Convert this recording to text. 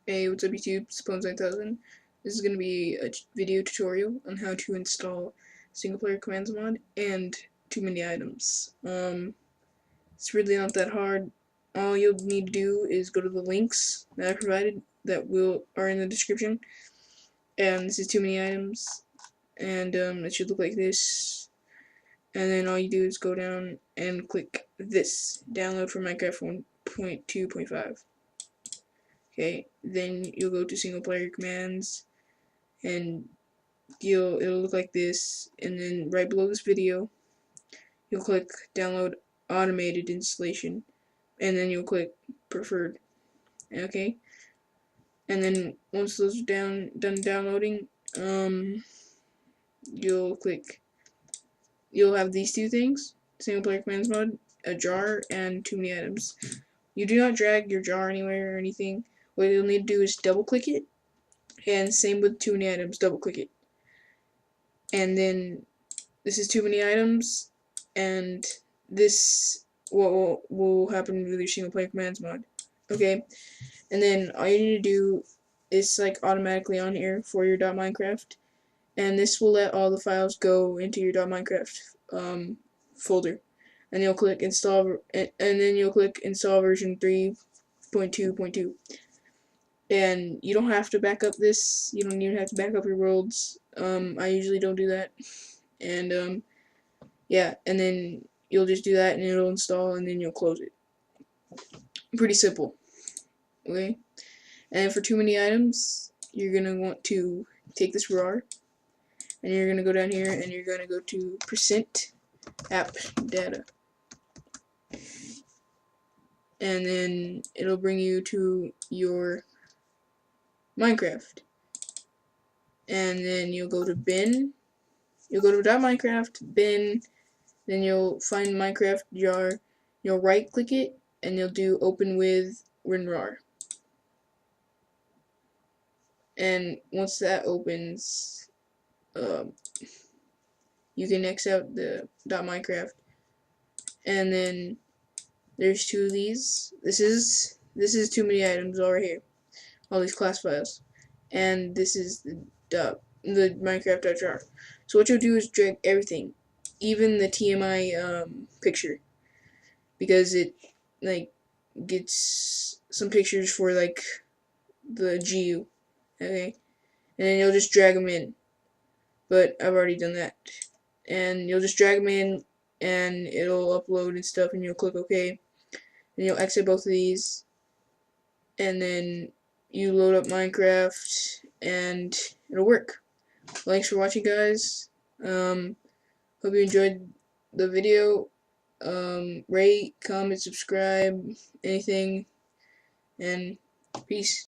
Hey, what's up YouTube? Spawns9000. This is going to be a video tutorial on how to install single player commands mod and too many items. It's really not that hard. All you'll need to do is go to the links that I provided that are in the description. And this is too many items. And it should look like this. And then all you do is go down and click this. Download for Minecraft 1.2.5. Okay, then you'll go to single player commands and it'll look like this, and then right below this video you'll click download automated installation, and then you'll click preferred. Okay, and then once those are done downloading, you'll have these two things: single player commands mod, a jar, and too many items. You do not drag your jar anywhere or anything. What you'll need to do is double click it, and same with too many items, double click it. And then this is too many items, and this will happen with your single player commands mod. Okay, and then all you need to do is like automatically on here for your .minecraft, and this will let all the files go into your .minecraft folder, and you'll click install, and then you'll click install version 3.2.2. And you don't have to back up this. You don't even have to back up your worlds. I usually don't do that. And yeah, and then you'll just do that and it'll install, and then you'll close it. Pretty simple. Okay, and for too many items, you're gonna want to take this RAR, and you're gonna go down here and you're gonna go to %app data, and then it'll bring you to your Minecraft, and then you'll go to bin. You'll go to .minecraft bin, then you'll find Minecraft jar. You'll right click it and you'll do open with WinRAR. And once that opens, you can X out the .minecraft, and then there's two of these. This is too many items over here, all these class files, and this is the Minecraft.jar. So what you'll do is drag everything, even the TMI picture, because it like gets some pictures for like the GU. Okay, and then you'll just drag them in, but I've already done that, and you'll just drag them in and it'll upload and stuff, and you'll click OK, and you'll exit both of these, and then you load up Minecraft and it'll work. Thanks for watching, guys. Hope you enjoyed the video. Rate, comment, subscribe, anything, and peace.